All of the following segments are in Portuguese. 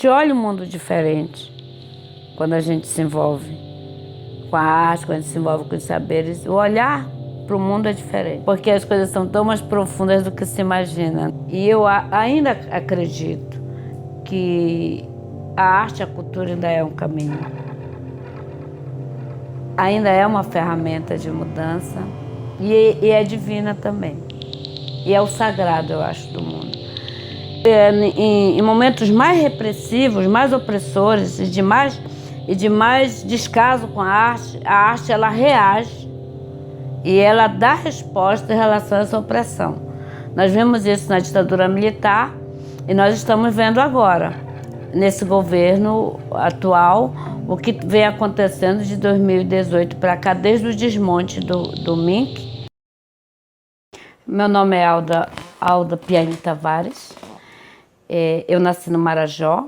gente olha o mundo diferente quando a gente se envolve com a arte, quando a gente se envolve com os saberes. O olhar para o mundo é diferente, porque as coisas são tão mais profundas do que se imagina. E eu ainda acredito que a arte e a cultura ainda é um caminho. Ainda é uma ferramenta de mudança e é divina também. E é o sagrado, eu acho, do mundo. Em momentos mais repressivos, mais opressores e de mais descaso com a arte ela reage e ela dá resposta em relação a essa opressão. Nós vimos isso na ditadura militar e nós estamos vendo agora, nesse governo atual, o que vem acontecendo de 2018 para cá, desde o desmonte do MINC. Meu nome é Alda Piane Tavares. Eu nasci no Marajó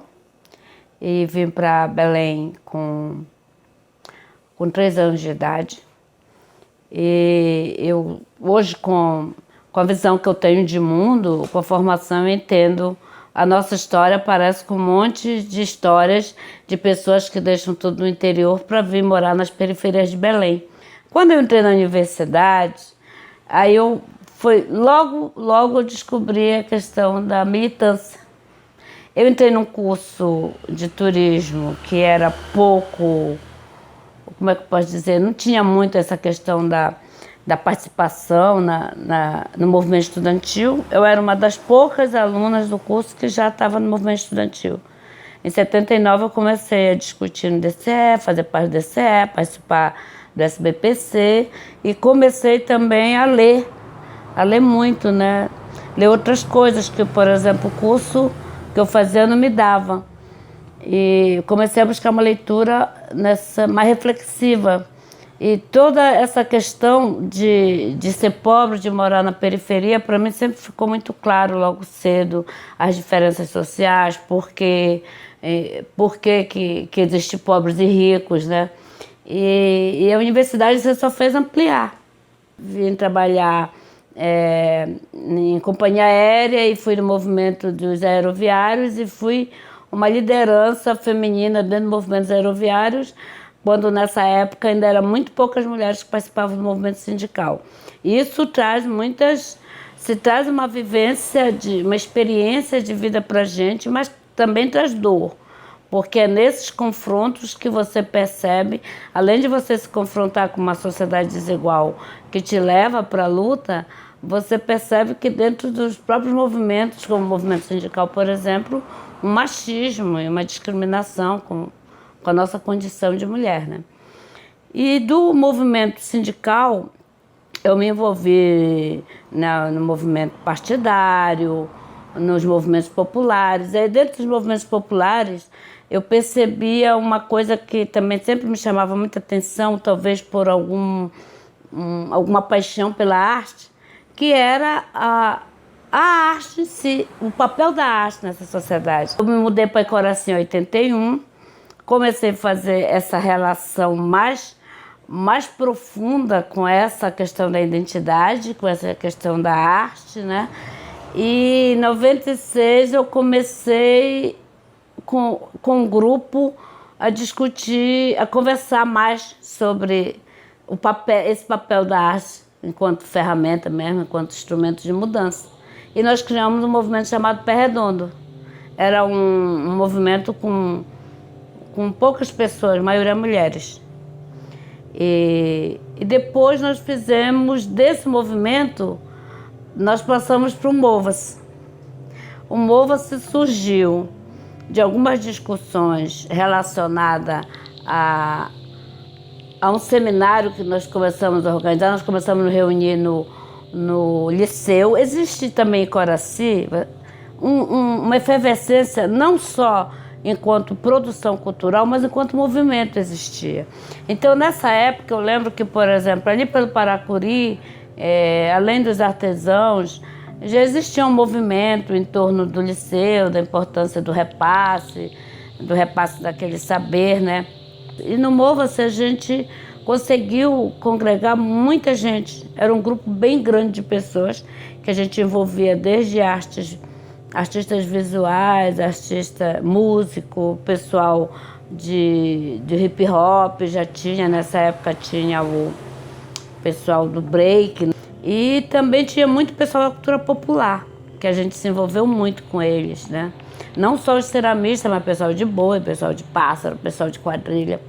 e vim para Belém com 3 anos de idade. E eu, hoje, com a visão que eu tenho de mundo, com a formação, eu entendo a nossa história. Parece com um monte de histórias de pessoas que deixam tudo no interior para vir morar nas periferias de Belém. Quando eu entrei na universidade, aí logo eu descobri a questão da militância. Eu entrei num curso de turismo que era pouco, como é que eu posso dizer, não tinha muito essa questão da participação no movimento estudantil. Eu era uma das poucas alunas do curso que já estava no movimento estudantil. Em 79 eu comecei a discutir no DCE, fazer parte do DCE, participar do SBPC e comecei também a ler muito, né? Ler outras coisas que, por exemplo, o curso que eu fazia não me dava. E comecei a buscar uma leitura mais reflexiva. E toda essa questão de ser pobre, de morar na periferia, para mim sempre ficou muito claro logo cedo as diferenças sociais, por que existem pobres e ricos, né? E a universidade só fez ampliar. Vim trabalhar em companhia aérea e fui no movimento dos aeroviários e fui uma liderança feminina dentro do movimento dos aeroviários, quando nessa época ainda eram muito poucas mulheres que participavam do movimento sindical. Isso traz uma vivência, uma experiência de vida para a gente, mas também traz dor, porque é nesses confrontos que você percebe, além de você se confrontar com uma sociedade desigual que te leva para a luta, você percebe que dentro dos próprios movimentos, como o movimento sindical, por exemplo, um machismo e uma discriminação com a nossa condição de mulher, né? E do movimento sindical, eu me envolvi no movimento partidário, nos movimentos populares. Aí dentro dos movimentos populares, eu percebia uma coisa que também sempre me chamava muita atenção, talvez por alguma paixão pela arte, que era a arte em si, o papel da arte nessa sociedade. Eu me mudei para Icoraci em 81, comecei a fazer essa relação mais profunda com essa questão da identidade, com essa questão da arte, né? E em 96 eu comecei com um grupo a discutir, a conversar mais sobre esse papel da arte enquanto ferramenta mesmo, enquanto instrumento de mudança. E nós criamos um movimento chamado Pé Redondo. Era um movimento com poucas pessoas, maioria mulheres. E depois nós fizemos desse movimento, nós passamos para o Mova-se. O Mova-se surgiu de algumas discussões relacionadas a um seminário que nós começamos a organizar. Nós começamos a nos reunir no liceu. Existe também em Icoraci uma efervescência, não só enquanto produção cultural, mas enquanto movimento existia. Então, nessa época, eu lembro que, por exemplo, ali pelo Paracuri, além dos artesãos, já existia um movimento em torno do liceu, da importância do repasse daquele saber, né? E no Mova-se a gente conseguiu congregar muita gente. Era um grupo bem grande de pessoas que a gente envolvia desde artes artistas visuais, artista músico, pessoal de hip hop, já tinha, nessa época tinha o pessoal do break. E também tinha muito pessoal da cultura popular, que a gente se envolveu muito com eles, né? Não só os ceramistas, mas pessoal de boi, pessoal de pássaro, pessoal de quadrilha.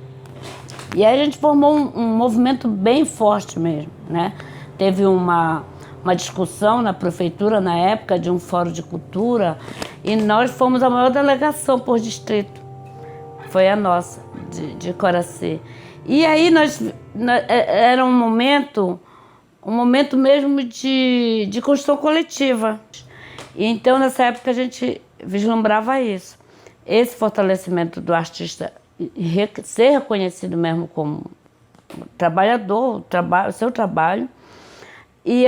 E aí a gente formou um movimento bem forte mesmo, né? Teve uma discussão na prefeitura, na época, de um fórum de cultura, e nós fomos a maior delegação por distrito. Foi a nossa, de Coraci. E aí era um momento mesmo de construção coletiva. E então, nessa época, a gente vislumbrava isso. Esse fortalecimento do artista, ser reconhecido mesmo como trabalhador, o seu trabalho, e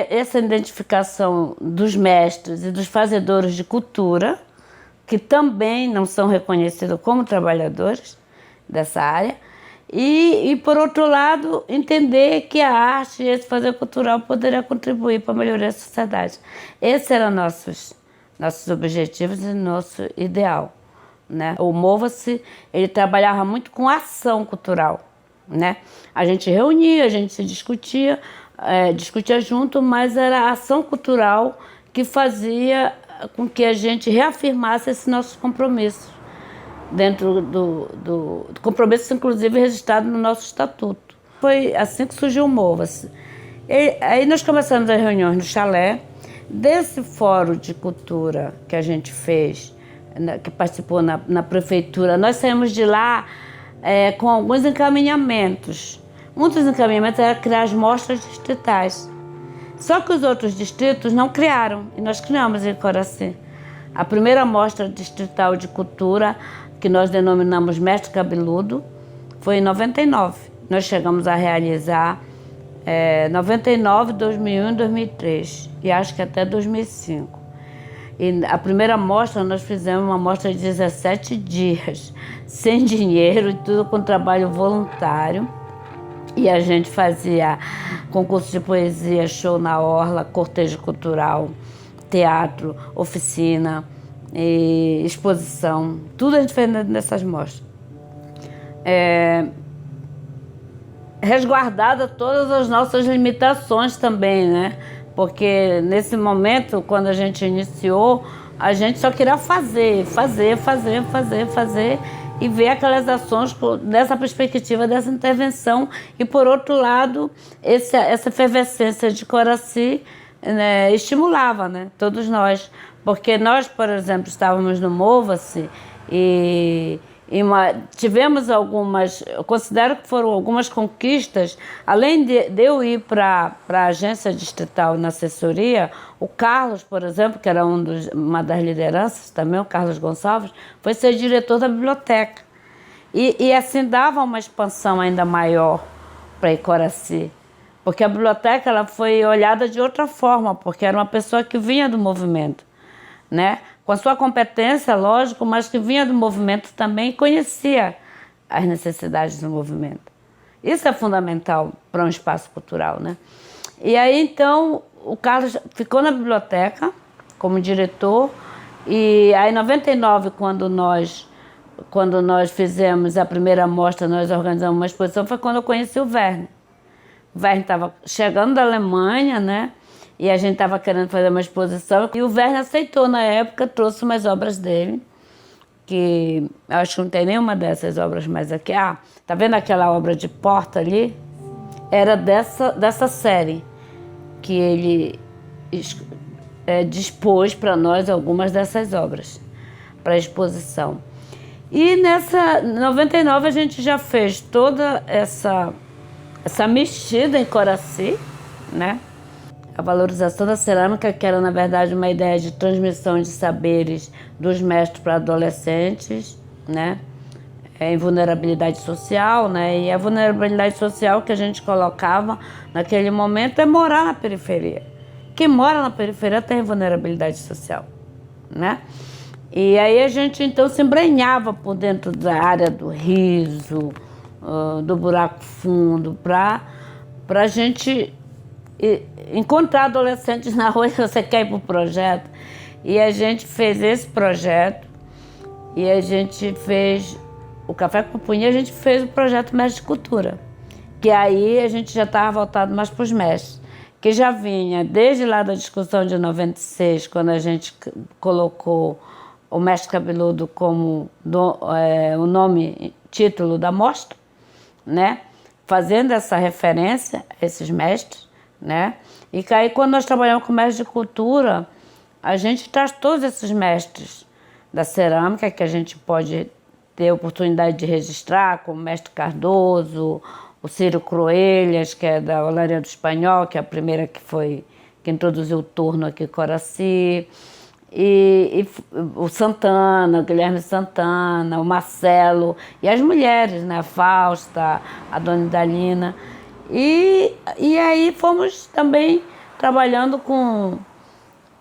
essa identificação dos mestres e dos fazedores de cultura, que também não são reconhecidos como trabalhadores dessa área, e por outro lado, entender que a arte e esse fazer cultural poderia contribuir para a melhoria da sociedade. Esses eram nossos objetivos e nosso ideal, né? O Mova-se, ele trabalhava muito com ação cultural, né? A gente reunia, a gente se discutia junto, mas era a ação cultural que fazia com que a gente reafirmasse esse nosso compromisso, dentro do compromisso, inclusive, registrado no nosso estatuto. Foi assim que surgiu o Mova-se. Aí nós começamos as reuniões no chalé. Desse fórum de cultura que a gente fez, que participou na prefeitura, nós saímos de lá com alguns encaminhamentos. Um dos encaminhamentos era criar as mostras distritais. Só que os outros distritos não criaram, e nós criamos em Coraci. A primeira mostra distrital de cultura, que nós denominamos Mestre Cabeludo, foi em 99. Nós chegamos a realizar 99, 2001 e 2003, e acho que até 2005. E a primeira mostra, nós fizemos uma mostra de 17 dias, sem dinheiro e tudo com trabalho voluntário. E a gente fazia concurso de poesia, show na orla, cortejo cultural, teatro, oficina, exposição. Tudo a gente fez nessas mostras. Resguardada todas as nossas limitações também, né? Porque nesse momento, quando a gente iniciou, a gente só queria fazer e ver aquelas ações dessa perspectiva, dessa intervenção. E, por outro lado, essa efervescência de Coraci, né, estimulava, né, todos nós. Porque nós, por exemplo, estávamos no Mova-se e tivemos algumas, eu considero que foram algumas conquistas, além de eu ir para a agência distrital na assessoria. O Carlos, por exemplo, que era uma das lideranças também, o Carlos Gonçalves, foi ser diretor da biblioteca. E assim dava uma expansão ainda maior para Coraci, porque a biblioteca ela foi olhada de outra forma, porque era uma pessoa que vinha do movimento, né? Com a sua competência, lógico, mas que vinha do movimento também e conhecia as necessidades do movimento. Isso é fundamental para um espaço cultural, né? E aí, então, o Carlos ficou na biblioteca como diretor, e aí em 99, quando nós fizemos a primeira mostra, nós organizamos uma exposição, foi quando eu conheci o Verne. O Verne estava chegando da Alemanha, né? E a gente estava querendo fazer uma exposição, e o Verne aceitou na época, trouxe umas obras dele, que eu acho que não tem nenhuma dessas obras mais aqui. Ah, tá vendo aquela obra de porta ali? Era dessa série, que ele dispôs para nós algumas dessas obras, para exposição. E nessa 99 a gente já fez toda essa mexida em Coraci, né? A valorização da cerâmica, que era, na verdade, uma ideia de transmissão de saberes dos mestres para adolescentes, né? Em vulnerabilidade social, né? E a vulnerabilidade social que a gente colocava naquele momento é morar na periferia. Quem mora na periferia tem vulnerabilidade social, né? E aí a gente, então, se embrenhava por dentro da área do riso, do buraco fundo, para a gente encontrar adolescentes na rua, se você quer ir para o projeto. E a gente fez esse projeto e a gente fez o Café com Pupunha, a gente fez o projeto Mestre de Cultura, que aí a gente já estava voltado mais para os mestres, que já vinha desde lá da discussão de 96, quando a gente colocou o Mestre Cabeludo como o nome, título da mostra, né? Fazendo essa referência a esses mestres, né? E que aí quando nós trabalhamos com Mestre de Cultura, a gente traz todos esses mestres da cerâmica que a gente pode ter a oportunidade de registrar, como o Mestre Cardoso, o Ciro Cruelhas, que é da Olaria do Espanhol, que é a primeira que introduziu o torno aqui em Coraci, e o Santana, o Guilherme Santana, o Marcelo, e as mulheres, né? A Fausta, a Dona Idalina. E aí fomos também trabalhando com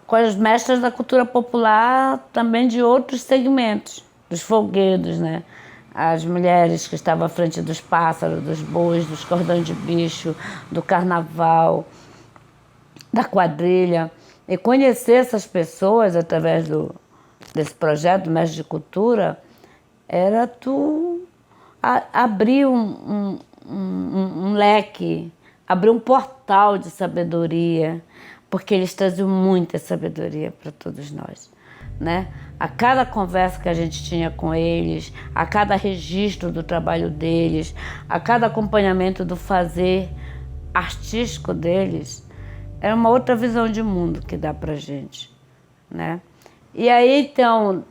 as mestras da cultura popular também de outros segmentos, dos folguedos, né? As mulheres que estavam à frente dos pássaros, dos bois, dos cordões de bicho, do carnaval, da quadrilha. E conhecer essas pessoas através desse projeto Mestre de Cultura era abrir um leque, abrir um portal de sabedoria, porque eles traziam muita sabedoria para todos nós, né? A cada conversa que a gente tinha com eles, a cada registro do trabalho deles, a cada acompanhamento do fazer artístico deles, era uma outra visão de mundo que dá pra gente, né? E aí, então,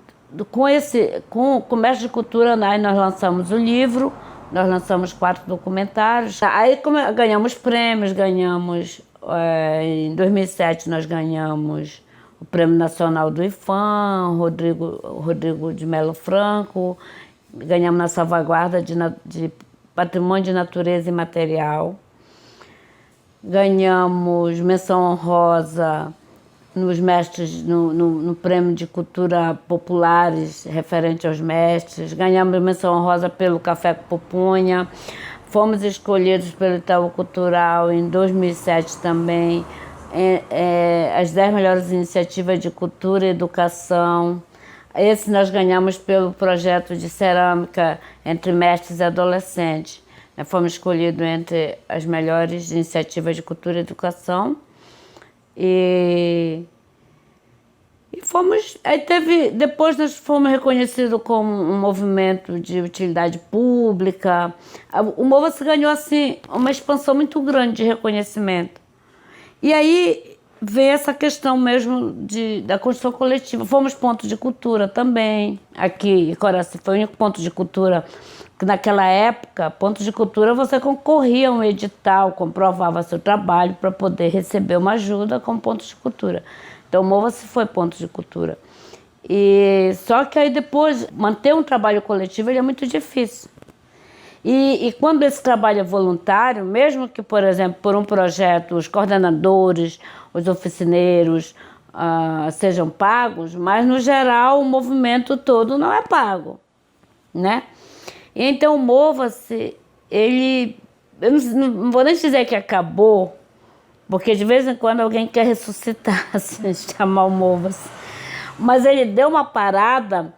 com o Mestre de Cultura, nós lançamos o livro, nós lançamos 4 documentários. Aí ganhamos prêmios, em 2007 nós ganhamos o Prêmio Nacional do IFAM, Rodrigo de Melo Franco, ganhamos na salvaguarda de Patrimônio de Natureza Imaterial, ganhamos menção honrosa nos mestres, no Prêmio de Cultura Populares, referente aos mestres, ganhamos menção honrosa pelo Café com Pupunha, fomos escolhidos pelo Itaú Cultural em 2007 também, as 10 melhores iniciativas de cultura e educação. Esse nós ganhamos pelo projeto de cerâmica entre mestres e adolescentes. Fomos escolhidos entre as melhores iniciativas de cultura e educação. E fomos. Depois nós fomos reconhecidos como um movimento de utilidade pública. O Mova-se ganhou assim uma expansão muito grande de reconhecimento. E aí veio essa questão mesmo da construção coletiva. Fomos ponto de cultura também. Aqui em Coraci foi o único ponto de cultura que naquela época, ponto de cultura, você concorria a um edital, comprovava seu trabalho para poder receber uma ajuda como ponto de cultura. Então, o Mova-se foi ponto de cultura. Só que aí depois, manter um trabalho coletivo ele é muito difícil. E quando esse trabalho é voluntário, mesmo que, por exemplo, por um projeto, os coordenadores, os oficineiros sejam pagos, mas, no geral, o movimento todo não é pago, né? Então, o Mova-se, eu não vou nem dizer que acabou, porque de vez em quando alguém quer ressuscitar, assim, chamar o Mova-se. Mas ele deu uma parada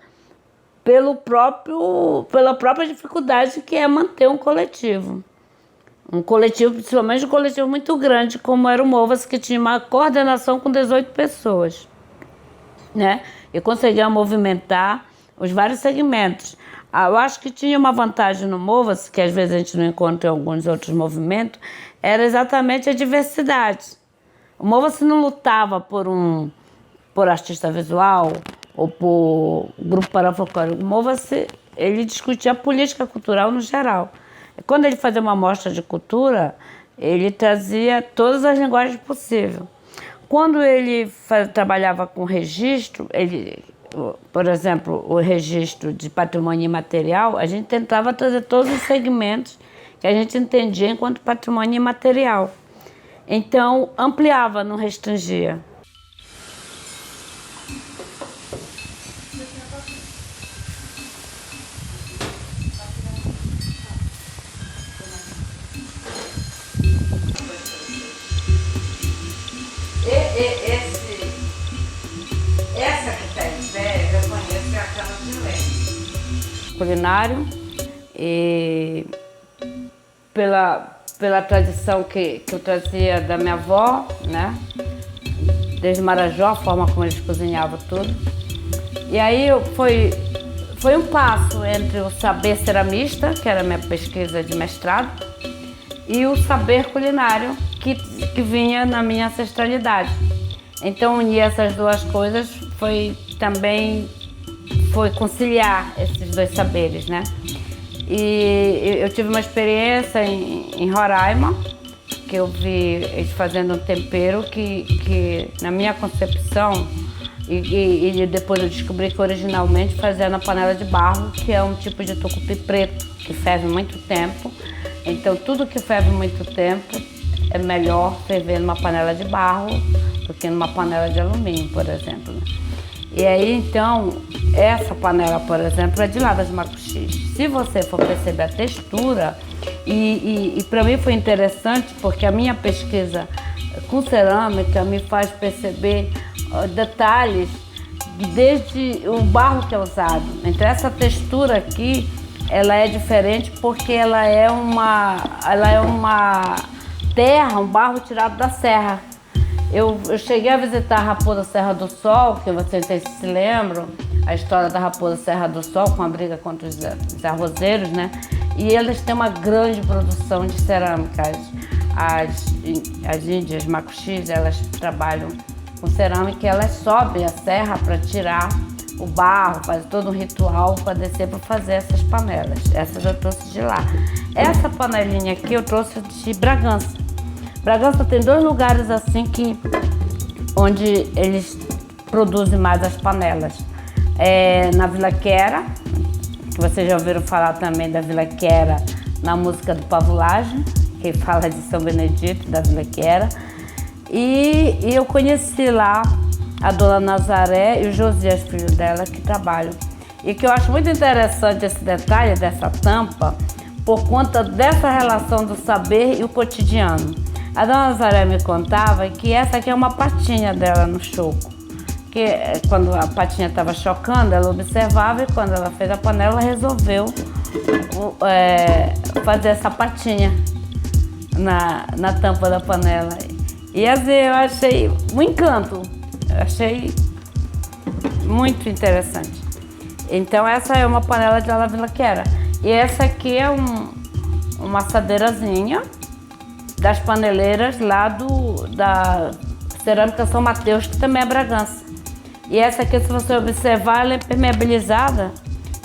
pela própria dificuldade que é manter um coletivo. Um coletivo, principalmente um coletivo muito grande, como era o Mova-se, que tinha uma coordenação com 18 pessoas, né? E conseguia movimentar os vários segmentos. Eu acho que tinha uma vantagem no Mova-se, que às vezes a gente não encontra em alguns outros movimentos, era exatamente a diversidade. O Mova-se não lutava por artista visual ou por grupo parafolclórico. O Mova-se, ele discutia a política cultural no geral. Quando ele fazia uma mostra de cultura, ele trazia todas as linguagens possíveis. Quando ele trabalhava com registro, por exemplo, o registro de patrimônio imaterial, a gente tentava trazer todos os segmentos que a gente entendia enquanto patrimônio imaterial. Então, ampliava, não restringia. culinário e pela tradição que eu trazia da minha avó, né? Desde Marajó, a forma como eles cozinhavam tudo. E aí foi um passo entre o saber ceramista, que era a minha pesquisa de mestrado, e o saber culinário, que vinha na minha ancestralidade. Então, unir essas duas coisas foi conciliar esses dois saberes, né? E eu tive uma experiência em Roraima, que eu vi eles fazendo um tempero que na minha concepção, e depois eu descobri que originalmente fazia na panela de barro, que é um tipo de tucupi preto, que ferve muito tempo. Então, tudo que ferve muito tempo é melhor ferver numa panela de barro do que numa panela de alumínio, por exemplo. E aí, então, essa panela, por exemplo, é de lá das Macuxis. Se você for perceber a textura, e para mim foi interessante porque a minha pesquisa com cerâmica me faz perceber detalhes desde o barro que é usado. Então, essa textura aqui, ela é diferente porque ela é uma terra, um barro tirado da serra. Eu cheguei a visitar a Raposa Serra do Sol, que vocês se lembram, a história da Raposa Serra do Sol com a briga contra os arrozeiros, né? E eles têm uma grande produção de cerâmicas. As índias Macuxis, elas trabalham com cerâmica e elas sobem a serra para tirar o barro, fazem todo um ritual para descer para fazer essas panelas. Essas eu trouxe de lá. Essa panelinha aqui eu trouxe de Bragança. Bragança tem 2 lugares assim onde eles produzem mais as panelas. Na Vila Quera, que vocês já ouviram falar também da Vila Quera na música do Pavulagem, que fala de São Benedito, da Vila Quera. E eu conheci lá a dona Nazaré e o Josias, filho dela, que trabalham. E que eu acho muito interessante esse detalhe dessa tampa, por conta dessa relação do saber e o cotidiano. A dona Nazaré me contava que essa aqui é uma patinha dela no choco. Que quando a patinha estava chocando, ela observava e quando ela fez a panela, ela resolveu fazer essa patinha na tampa da panela. E assim, eu achei um encanto, eu achei muito interessante. Então essa é uma panela de La Vila Quera. E essa aqui é uma assadeirazinha das paneleiras lá da Cerâmica São Mateus, que também é Bragança. E essa aqui, se você observar, ela é impermeabilizada.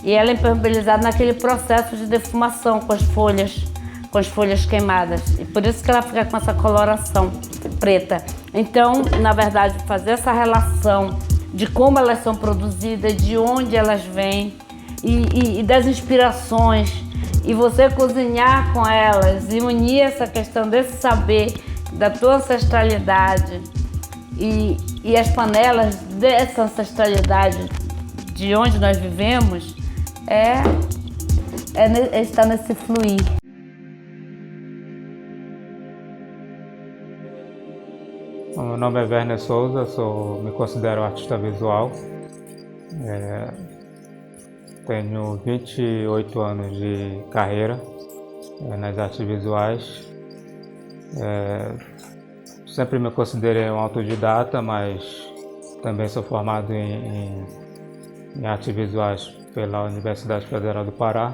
E ela é impermeabilizada naquele processo de defumação com as folhas queimadas. E por isso que ela fica com essa coloração preta. Então, na verdade, fazer essa relação de como elas são produzidas, de onde elas vêm e das inspirações, e você cozinhar com elas e unir essa questão desse saber da tua ancestralidade e as panelas dessa ancestralidade de onde nós vivemos, está nesse fluir. Meu nome é Werner Souza, me considero artista visual. Tenho 28 anos de carreira nas artes visuais. Sempre me considerei um autodidata, mas também sou formado em artes visuais pela Universidade Federal do Pará.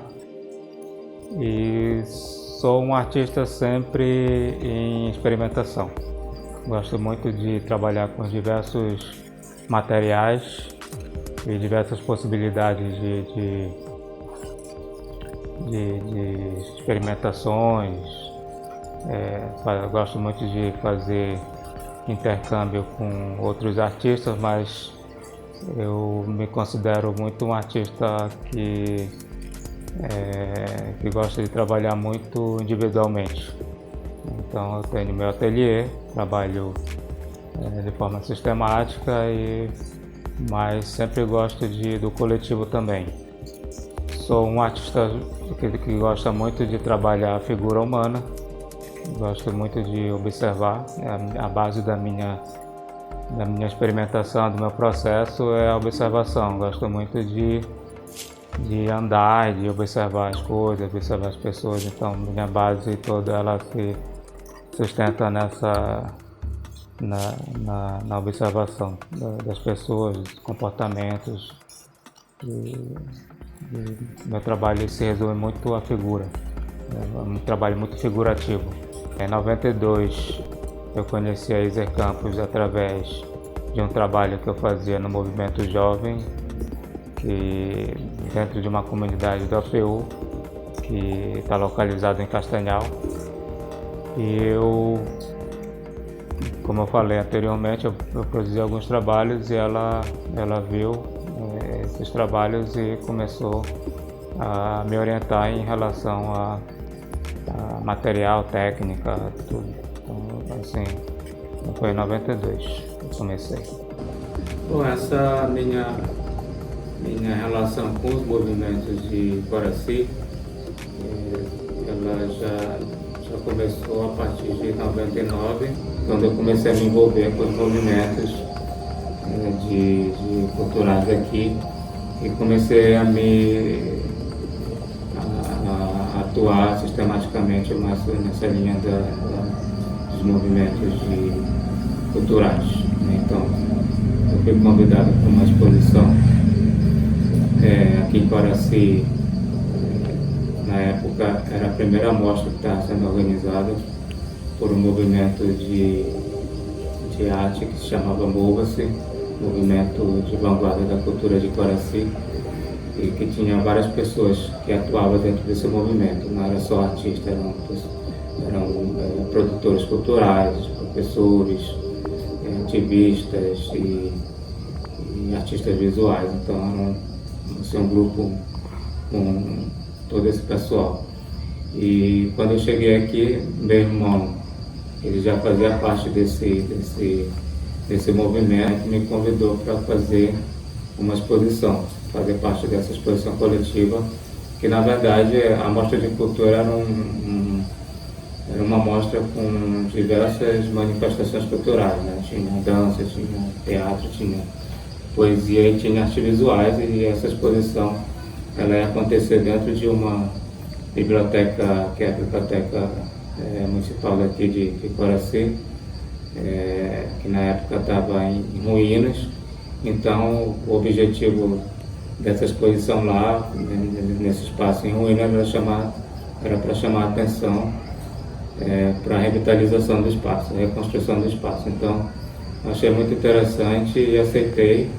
E sou um artista sempre em experimentação. Gosto muito de trabalhar com diversos materiais e diversas possibilidades de experimentações. Gosto muito de fazer intercâmbio com outros artistas, mas eu me considero muito um artista que gosta de trabalhar muito individualmente. Então eu tenho meu ateliê, trabalho de forma sistemática, mas sempre gosto do coletivo também. Sou um artista que gosta muito de trabalhar a figura humana, gosto muito de observar. A base da minha experimentação, do meu processo é a observação. Gosto muito de de andar, de observar as coisas, observar as pessoas. Então, minha base toda ela se sustenta na observação das pessoas, dos comportamentos. Meu trabalho se resume muito à figura, é um trabalho muito figurativo. Em 92 eu conheci a Iser Campos através de um trabalho que eu fazia no Movimento Jovem, que dentro de uma comunidade do APU, que está localizado em Castanhal. E eu, como eu falei anteriormente, eu produzi alguns trabalhos e ela viu esses trabalhos e começou a me orientar em relação a material, técnica, tudo. Então, assim, foi em 92 que eu comecei. Bom, essa minha relação com os movimentos de Coraci, ela já começou a partir de 99, quando eu comecei a me envolver com os movimentos de culturais aqui e comecei a atuar sistematicamente mais nessa linha dos movimentos culturais. Então, eu fui convidado para uma exposição aqui em Coraci. Na época era a primeira mostra que estava sendo organizada por um movimento de arte que se chamava Mova-se, movimento de vanguarda da cultura de Coraci, e que tinha várias pessoas que atuavam dentro desse movimento. Não era só artistas, eram produtores culturais, professores, ativistas e artistas visuais. Então era um grupo com todo esse pessoal. E quando eu cheguei aqui, meu irmão, ele já fazia parte desse movimento, me convidou para fazer uma exposição, fazer parte dessa exposição coletiva, que na verdade a mostra de cultura era uma mostra com diversas manifestações culturais, né? Tinha dança, tinha teatro, tinha poesia e tinha artes visuais, e essa exposição ela ia acontecer dentro de uma biblioteca, que é a Biblioteca Municipal daqui de Coraci, que na época estava em ruínas. Então, o objetivo dessa exposição lá, nesse espaço em ruínas, era para chamar a atenção para a revitalização do espaço, a reconstrução do espaço. Então, achei muito interessante e aceitei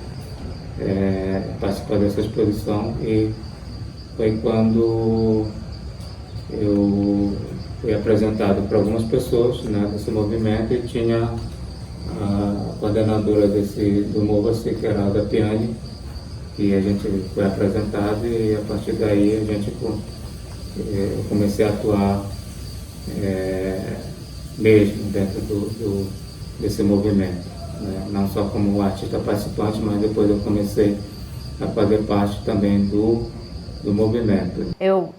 participar dessa exposição, e foi quando eu fui apresentado para algumas pessoas, né, desse movimento, e tinha a coordenadora do Mova-se, que era a Alda Piani, e a gente foi apresentado, e a partir daí eu comecei a atuar mesmo dentro desse movimento, né? Não só como artista participante, mas depois eu comecei a fazer parte também do movimento. Eu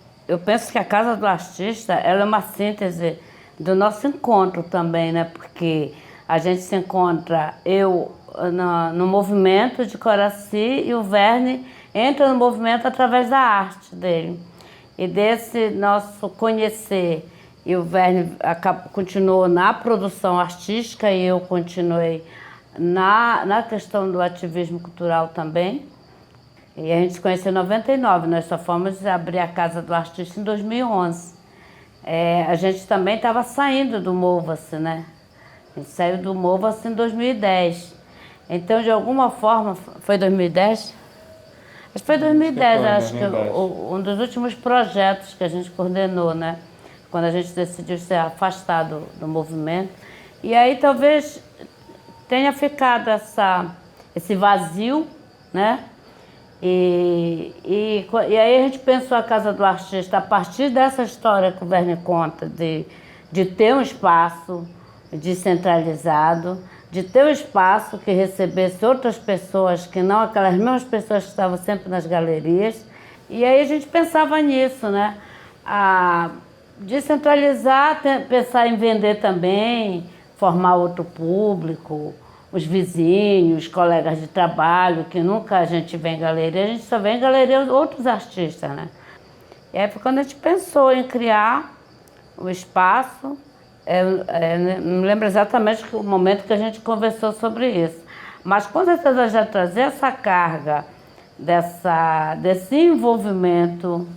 penso que a Casa do Artista ela é uma síntese do nosso encontro também, né? Porque a gente se encontra, eu no movimento de Coraci, e o Verne entra no movimento através da arte dele. E desse nosso conhecer, e o Verne continuou na produção artística e eu continuei na questão do ativismo cultural também. E a gente se conheceu em 99, nós só fomos abrir a Casa do Artista em 2011. A gente também estava saindo do Mova-se, né? A gente saiu do Mova-se em 2010. Então, de alguma forma, foi 2010? Acho que foi 2010, acho que um dos últimos projetos que a gente coordenou, né? Quando a gente decidiu se afastar do movimento. E aí talvez tenha ficado esse vazio, né? E aí a gente pensou a Casa do Artista a partir dessa história que o Verne conta, de ter um espaço descentralizado, de ter um espaço que recebesse outras pessoas, que não aquelas mesmas pessoas que estavam sempre nas galerias. E aí a gente pensava nisso, né? Descentralizar, pensar em vender também, formar outro público, os vizinhos, colegas de trabalho, que nunca a gente vê em galeria, a gente só vê em galeria outros artistas, né? E aí foi quando a gente pensou em criar o espaço, não me lembro exatamente o momento que a gente conversou sobre isso, mas com certeza já trazer essa carga desse envolvimento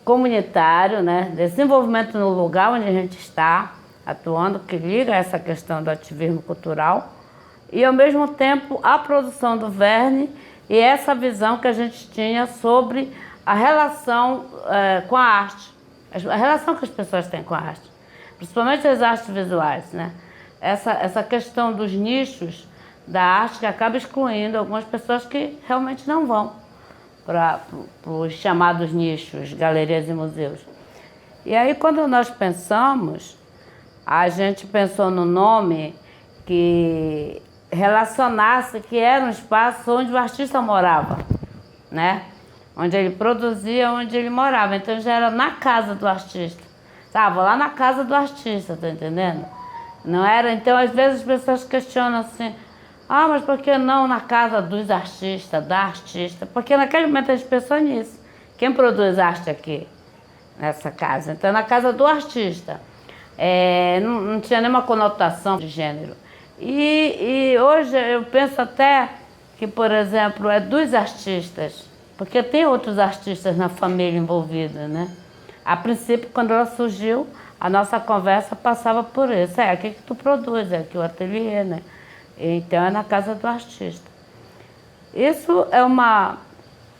comunitário, né? Desse envolvimento no lugar onde a gente está atuando, que liga essa questão do ativismo cultural, e ao mesmo tempo a produção do Verne e essa visão que a gente tinha sobre a relação com a arte, a relação que as pessoas têm com a arte, principalmente as artes visuais, né? Essa questão dos nichos da arte que acaba excluindo algumas pessoas que realmente não vão para os chamados nichos, galerias e museus. E aí, quando nós pensamos, a gente pensou no nome que relacionasse que era um espaço onde o artista morava, né? Onde ele produzia, onde ele morava. Então já era na casa do artista. Vou lá na casa do artista, tá entendendo? Não era, então às vezes as pessoas questionam assim, mas por que não na casa dos artistas, da artista? Porque naquele momento a gente pensou nisso. Quem produz arte aqui, nessa casa? Então na casa do artista. Não tinha nenhuma conotação de gênero. E hoje eu penso até que, por exemplo, é dos artistas, porque tem outros artistas na família envolvida, né? A princípio, quando ela surgiu, a nossa conversa passava por isso. O que tu produz? Aqui o ateliê, né? Então é na casa do artista. Isso é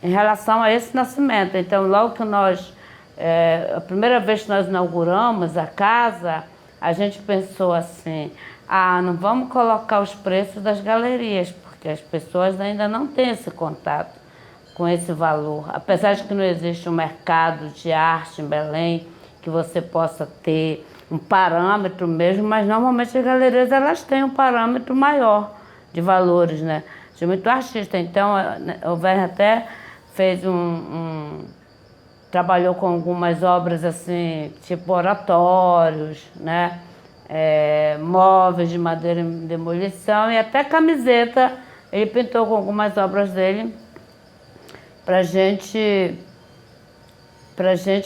em relação a esse nascimento. Então, logo que a primeira vez que nós inauguramos a casa, a gente pensou assim, não vamos colocar os preços das galerias, porque as pessoas ainda não têm esse contato com esse valor. Apesar de que não existe um mercado de arte em Belém, que você possa ter um parâmetro mesmo, mas normalmente as galerias elas têm um parâmetro maior de valores, né? De muito artista. Então, o Verne até fez trabalhou com algumas obras assim, tipo oratórios, né? Móveis de madeira em demolição e até camiseta. Ele pintou com algumas obras dele pra gente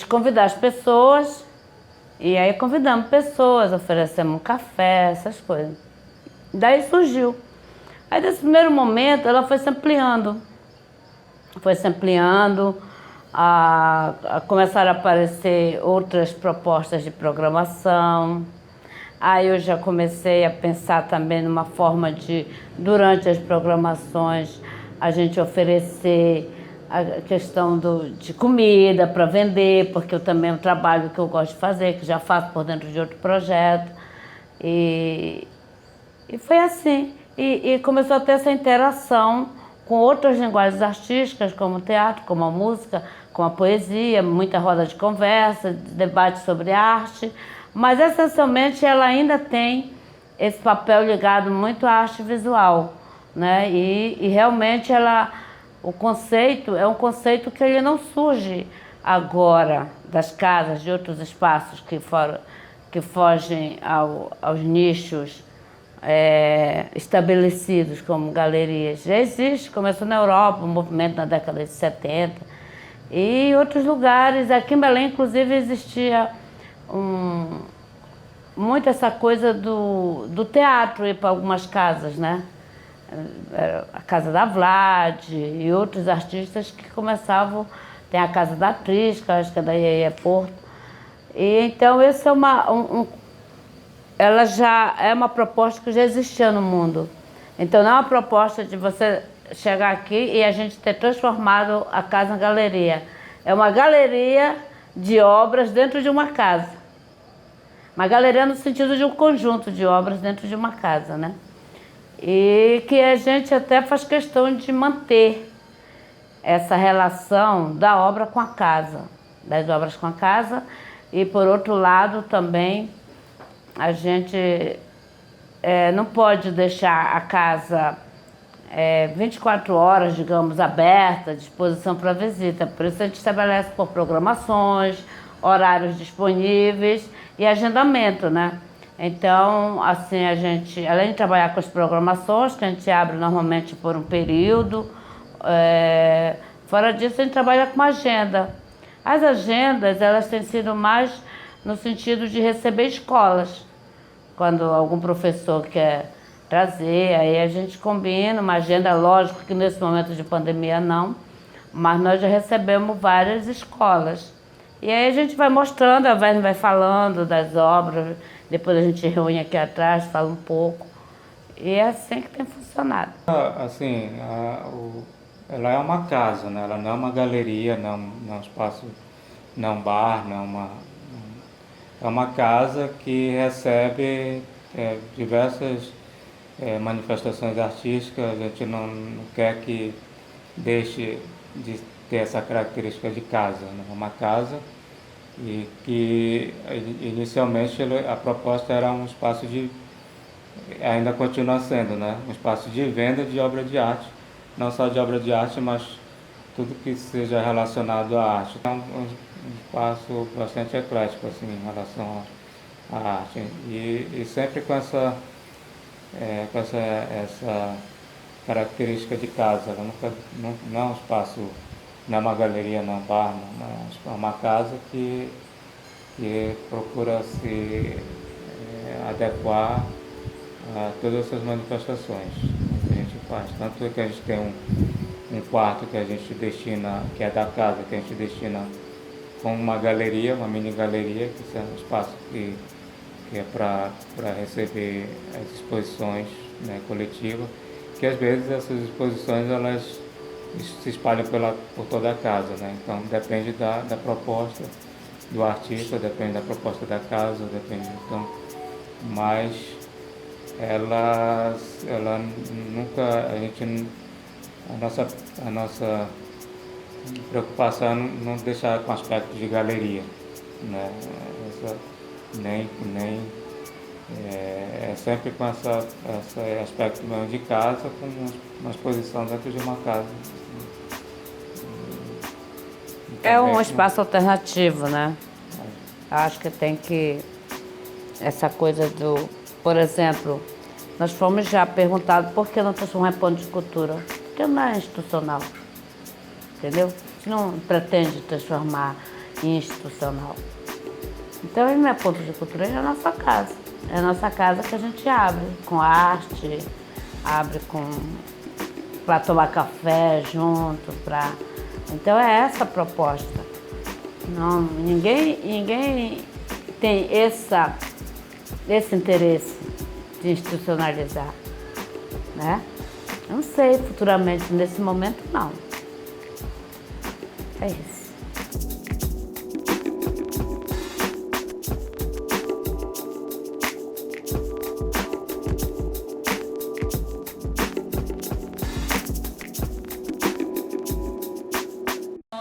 convidar as pessoas. E aí convidamos pessoas, oferecemos um café, essas coisas. Daí surgiu. Aí nesse primeiro momento ela foi se ampliando. Começaram a aparecer outras propostas de programação. Aí eu já comecei a pensar também numa forma de, durante as programações, a gente oferecer a questão de comida para vender, porque eu também é um trabalho que eu gosto de fazer, que já faço por dentro de outro projeto. E foi assim. E começou a ter essa interação com outras linguagens artísticas, como o teatro, como a música, como a poesia, muita roda de conversa, debate sobre arte. Mas, essencialmente, ela ainda tem esse papel ligado muito à arte visual, né? E realmente o conceito é um conceito que ele não surge agora das casas, de outros espaços que fogem aos nichos estabelecidos como galerias. Já existe, começou na Europa, um movimento na década de 70. E em outros lugares, aqui em Belém, inclusive, existia muito essa coisa do teatro ir para algumas casas, né? A casa da Vlad e outros artistas que começavam, tem a casa da atriz, que eu acho que é da Iê Porto. E então esse ela já é uma proposta que já existia no mundo. Então não é uma proposta de você chegar aqui e a gente ter transformado a casa em galeria. É uma galeria de obras dentro de uma casa. Uma galeria no sentido de um conjunto de obras dentro de uma casa, né? E que a gente até faz questão de manter essa relação da obra com a casa, das obras com a casa. E, por outro lado, também a gente não pode deixar a casa 24 horas, digamos, aberta, à disposição para visita. Por isso a gente estabelece por programações, horários disponíveis e agendamento, né? Então, assim, a gente, além de trabalhar com as programações, que a gente abre normalmente por um período, fora disso a gente trabalha com agenda. As agendas, elas têm sido mais no sentido de receber escolas. Quando algum professor quer trazer, aí a gente combina uma agenda, lógico que nesse momento de pandemia não, mas nós já recebemos várias escolas. E aí a gente vai mostrando, a Verne vai falando das obras, depois a gente reúne aqui atrás, fala um pouco. E é assim que tem funcionado. Assim, ela é uma casa, né? Ela não é uma galeria, não é um espaço, não é um bar, é uma casa que recebe diversas manifestações artísticas. A gente não quer que deixe de ter essa característica de casa, né? É uma casa e que inicialmente a proposta era um espaço de, ainda continua sendo, né? Um espaço de venda de obra de arte, não só de obra de arte, mas tudo que seja relacionado à arte. É um espaço bastante eclético assim, em relação à arte e sempre com essa característica de casa. Ela não é um espaço, não é uma galeria, não é um bar, não é uma casa que procura se adequar a todas essas manifestações que a gente faz. Tanto é que a gente tem um quarto que a gente destina, que é da casa, que a gente destina com uma galeria, uma mini galeria, que é um espaço que é para receber as exposições, né, coletivas, que às vezes essas exposições elas se espalham por toda a casa, né? Então depende da proposta do artista, depende da proposta da casa, depende, então, mas ela nunca, a nossa preocupação é não deixar com aspecto de galeria, né? Nem é sempre com esse aspecto mesmo de casa, com uma exposição dentro de uma casa. É um espaço alternativo, né? Acho que tem que... Essa coisa do... Por exemplo, nós fomos já perguntados por que não transformar em ponto de cultura. Porque não é institucional, entendeu? A gente não pretende transformar em institucional. Então, ele não é ponto de cultura, ele é a nossa casa. É a nossa casa que a gente abre com arte, abre para tomar café junto, Então, é essa a proposta. Não, ninguém tem esse interesse de institucionalizar, né? Não sei, futuramente, nesse momento, não. É isso.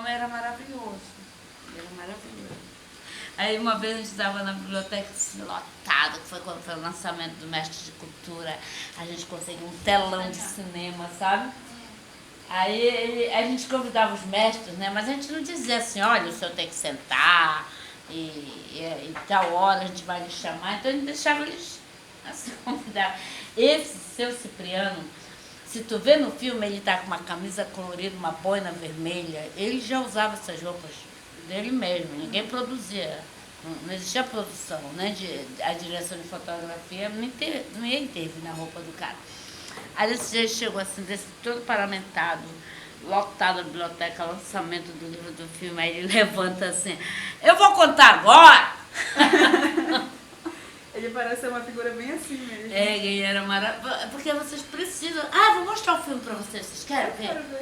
Era maravilhoso, era maravilhoso. Aí uma vez a gente estava na biblioteca lotado, que foi quando foi o lançamento do Mestre de Cultura, a gente conseguiu um telão de cinema, sabe? Aí a gente convidava os mestres, né? Mas a gente não dizia assim, olha, o senhor tem que sentar e tal hora a gente vai lhe chamar, então a gente deixava eles assim, convidar. Esse seu Cipriano, se tu vê no filme, ele tá com uma camisa colorida, uma boina vermelha. Ele já usava essas roupas dele mesmo, ninguém produzia. Não existia produção, né? A direção de fotografia não ia intervir na roupa do cara. Aí esse dia chegou assim, desse todo paramentado, lotado a biblioteca, lançamento do livro do filme. Aí ele levanta assim, eu vou contar agora! Ele parece ser uma figura bem assim mesmo. Ele era maravilhoso. Porque vocês precisam... vou mostrar o filme pra vocês. Vocês querem ver?